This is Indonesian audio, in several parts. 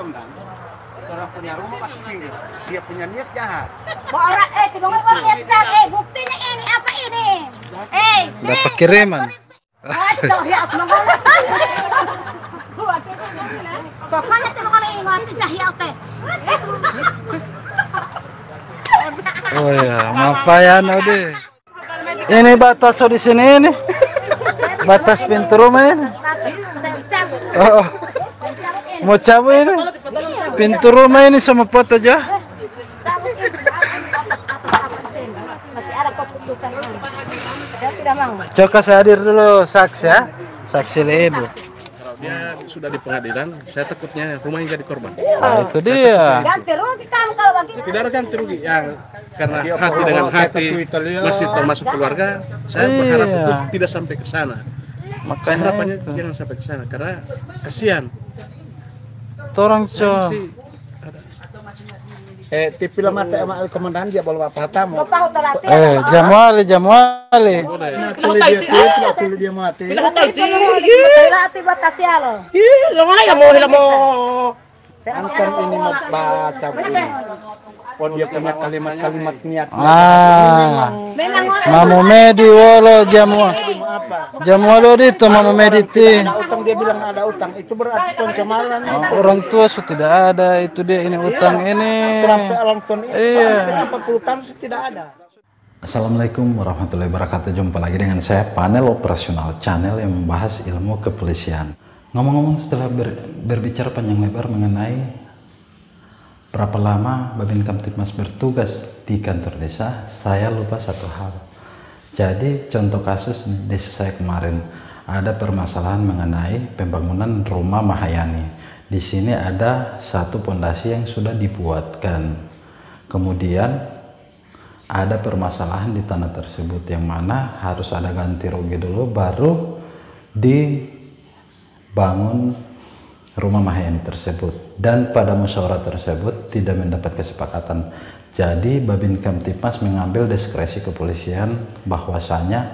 komandan, orang punya rumah pasti pinggir. Dia punya niat jahat. Orang tiba ngomong niat jahat. Buktinya ini apa ini? Dapat kiriman. Aduh ya aku ngomong. Pokoknya tiba kalau ingat cahaya teh. Oh ya, mapayan deh. Ini batas di sini ini. Batas pintu rumah ini. Oh, mau cabut ini. Pintu rumah ini sama pot aja. Masih ada keputusan. Saya tidak mau. Coba saya hadir dulu saksi ya. Saksi Lebu. Dia sudah di pengadilan, saya takutnya rumahnya jadi korban. Nah, itu dia. Ganti rugi kamu kalau begitu. Tidak ada ganti rugi yang karena hati dengan hati masih termasuk keluarga. Saya berharap itu tidak sampai ke sana. Makanya harapannya jangan sampai ke sana karena kasihan. Torang co. TV lama teh sama komandan dia bawa apa tamu. Jamuali. Tulis dia tidak tulis dia mati. Hati batas ya lo. Anton ini mau baca buku. Oh dia punya kalimat-kalimat niat. Mamu medi wolo jamualo itu mamu mediti. Ada utang dia bilang ada utang. Itu berarti pencemaran. Orang tua sudah tidak ada, itu dia ini utang ini. Sampai orang tua ini sampai 40 tahun tidak ada. Assalamualaikum warahmatullahi wabarakatuh. Jumpa lagi dengan saya Panel Operasional, channel yang membahas ilmu kepolisian. Ngomong-ngomong, setelah berbicara panjang lebar mengenai berapa lama Babin Kamtibmas bertugas di kantor desa, saya lupa satu hal. Jadi contoh kasus di desa saya kemarin, ada permasalahan mengenai pembangunan rumah Mahayani. Di sini ada satu pondasi yang sudah dibuatkan. Kemudian ada permasalahan di tanah tersebut yang mana harus ada ganti rugi dulu baru dibangun rumah Mahayani tersebut, dan pada musyawarah tersebut tidak mendapat kesepakatan. Jadi Babin Kamtibmas mengambil diskresi kepolisian bahwasanya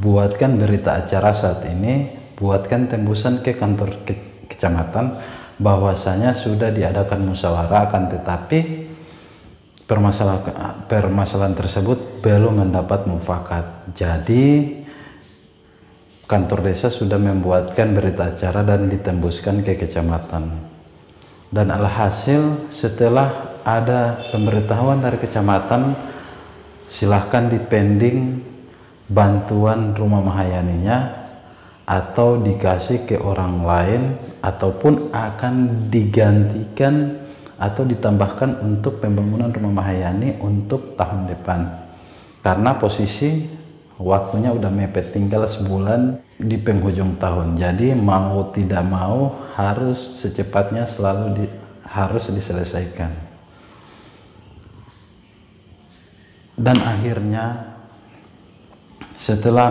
buatkan berita acara saat ini, buatkan tembusan ke kantor kecamatan bahwasanya sudah diadakan musyawarah, akan tetapi permasalahan tersebut belum mendapat mufakat. Jadi kantor desa sudah membuatkan berita acara dan ditembuskan ke kecamatan. Dan alhasil setelah ada pemberitahuan dari kecamatan, silahkan dipending bantuan rumah Mahayaninya atau dikasih ke orang lain ataupun akan digantikan atau ditambahkan untuk pembangunan rumah Mahayani untuk tahun depan. Karena posisi waktunya udah mepet, tinggal sebulan di penghujung tahun. Jadi mau tidak mau harus secepatnya harus diselesaikan. Dan akhirnya setelah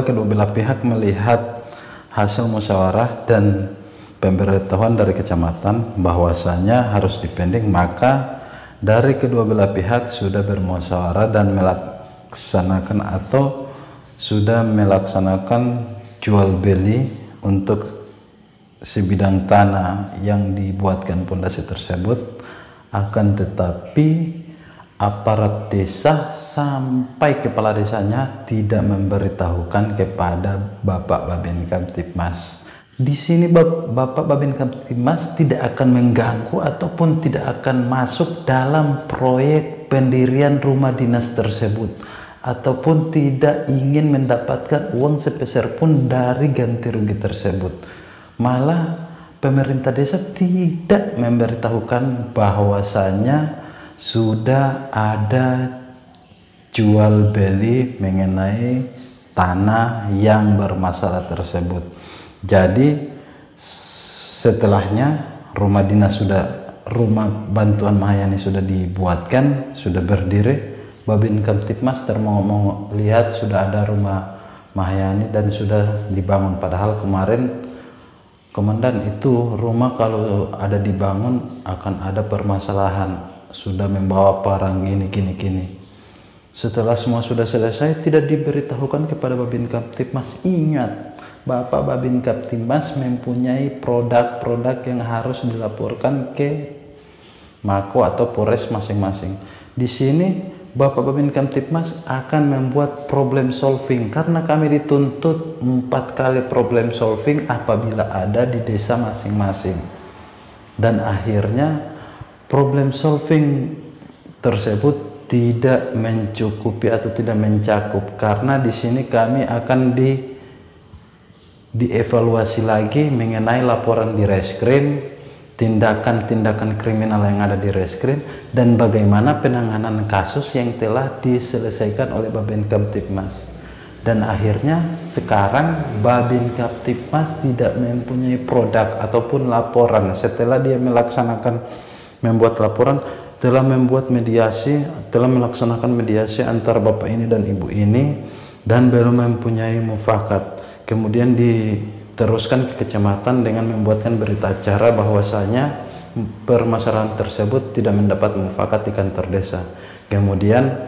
kedua belah pihak melihat hasil musyawarah dan pemberitahuan dari kecamatan bahwasanya harus dipending, maka dari kedua belah pihak sudah bermusyawarah dan melaksanakan atau sudah melaksanakan jual beli untuk sebidang tanah yang dibuatkan pondasi tersebut. Akan tetapi aparat desa sampai kepala desanya tidak memberitahukan kepada Bapak Babin Kamtibmas. Di sini Bapak Babin Kamtibmas tidak akan mengganggu ataupun tidak akan masuk dalam proyek pendirian rumah dinas tersebut, ataupun tidak ingin mendapatkan uang sepeser pun dari ganti rugi tersebut. Malah pemerintah desa tidak memberitahukan bahwasanya sudah ada jual beli mengenai tanah yang bermasalah tersebut. Jadi setelahnya rumah bantuan Mahayani sudah dibuatkan, sudah berdiri, Babin Kamtibmas mau lihat sudah ada rumah Mahayani dan sudah dibangun. Padahal kemarin komandan, itu rumah kalau ada dibangun akan ada permasalahan, sudah membawa barang gini. Setelah semua sudah selesai tidak diberitahukan kepada Babin Kamtibmas. Ingat, Bapak Babin Kaptimas mempunyai produk-produk yang harus dilaporkan ke Mako atau Polres masing-masing. Di sini Bapak Babin Kamtibmas akan membuat problem solving karena kami dituntut 4 kali problem solving apabila ada di desa masing-masing. Dan akhirnya problem solving tersebut tidak mencukupi atau tidak mencakup karena di sini kami akan dievaluasi lagi mengenai laporan di reskrim, tindakan-tindakan kriminal yang ada di reskrim, dan bagaimana penanganan kasus yang telah diselesaikan oleh Babin Kamtibmas. Dan akhirnya sekarang Babin Kamtibmas tidak mempunyai produk ataupun laporan setelah dia membuat laporan, telah membuat mediasi, telah melaksanakan mediasi antara bapak ini dan ibu ini, dan belum mempunyai mufakat. Kemudian diteruskan ke kecamatan dengan membuatkan berita acara bahwasanya permasalahan tersebut tidak mendapat mufakat di kantor desa. Kemudian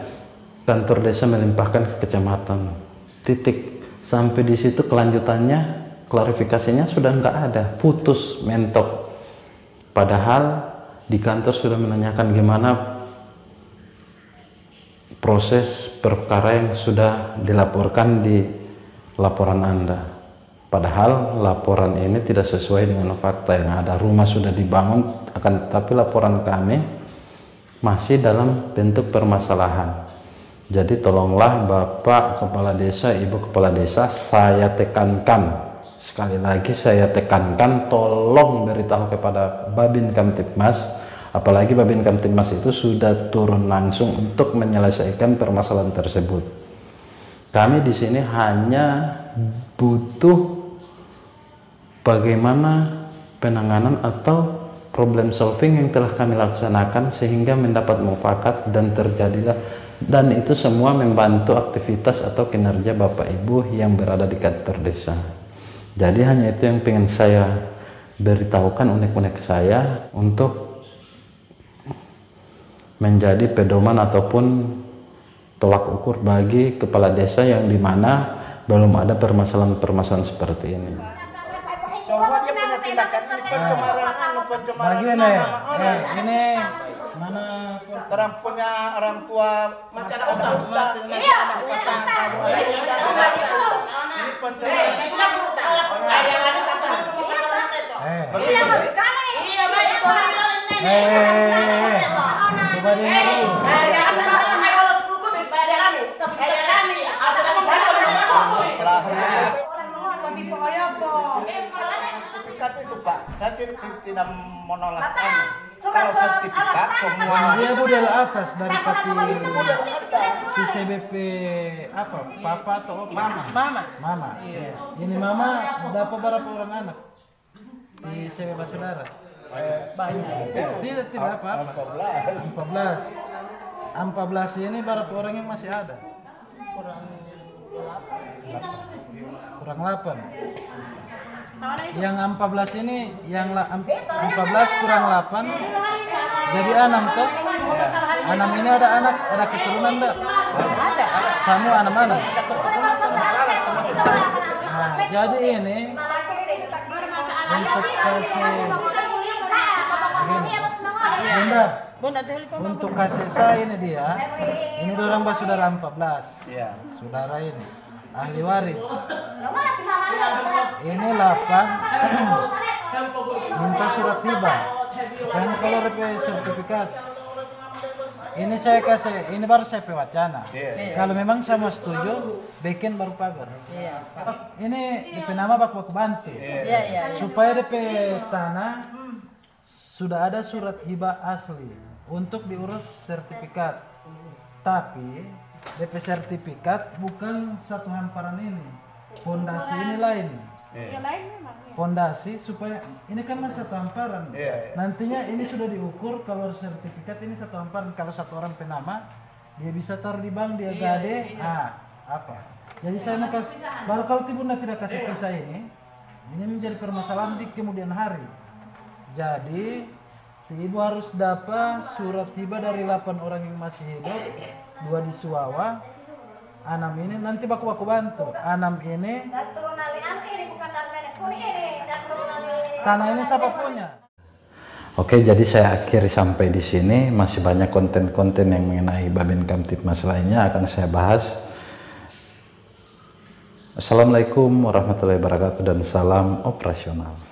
kantor desa melimpahkan ke kecamatan. Titik. Sampai di situ kelanjutannya, klarifikasinya sudah nggak ada, putus mentok. Padahal di kantor sudah menanyakan gimana proses perkara yang sudah dilaporkan di laporan Anda. Padahal laporan ini tidak sesuai dengan fakta yang ada. Rumah sudah dibangun, akan tetapi laporan kami masih dalam bentuk permasalahan. Jadi tolonglah Bapak Kepala Desa, Ibu Kepala Desa, saya tekankan, sekali lagi saya tekankan, tolong beritahu kepada Babin Kamtibmas, apalagi Babin Kamtibmas itu sudah turun langsung untuk menyelesaikan permasalahan tersebut. Kami di sini hanya butuh bagaimana penanganan atau problem solving yang telah kami laksanakan sehingga mendapat mufakat dan terjadilah, dan itu semua membantu aktivitas atau kinerja Bapak Ibu yang berada di kantor desa. Jadi hanya itu yang ingin saya beritahukan, unek-unek saya untuk menjadi pedoman ataupun tolak ukur bagi kepala desa yang dimana belum ada permasalahan-permasalahan seperti ini. Semua dia punya tindakan ini pencemaran ini mana orang punya orang tua masih ada utang, masih ada utang. Ini pencemaran. Coba dengar. Sertifikat itu Pak, saya tidak menolak. Kalau sertifikat semua Dia model atas dari si CBP apa? Papa atau Mama? Mama. Iya. Ini Mama dapat berapa orang anak di CBP saudara? Banyak. Tidak apa-apa. 14 ini berapa orang yang masih ada? Kurang 8. Yang 14 ini, yang 14 kurang 8 jadi 6 toh. 6 ini ada keturunan enggak? Ada. Semua anak-anak. Nah, jadi ini untuk kasih Bunda, untuk kasih saya ini dia, ini orang saudara 14. Iya. Saudara ini ahli waris. Ini 8 minta surat tiba. Karena kalau DP sertifikat ini saya kasih, ini baru saya wacana. Kalau memang sama setuju, bikin baru pagar. Ini DP nama baku bantu. Supaya DP tanah sudah ada surat hibah asli untuk diurus sertifikat. Tapi DP sertifikat bukan satu hamparan ini. Pondasi ini lain. Pondasi supaya ini kan masih satu hamparan. Nantinya ini sudah diukur kalau sertifikat ini satu hamparan. Kalau satu orang penama dia bisa taruh di bank, dia gade. Apa? Jadi saya nak kasih, baru kalau Bunda tidak kasih pisah ini menjadi permasalahan di kemudian hari. Jadi si ibu harus dapat surat hibah dari 8 orang yang masih hidup, 2 di Suwawa, 6 ini nanti baku bantu. 6 ini Tanah ini siapa punya? Oke, jadi saya akhiri sampai di sini. Masih banyak konten-konten yang mengenai Babin Kamtibmas lainnya akan saya bahas. Assalamualaikum warahmatullahi wabarakatuh dan salam operasional.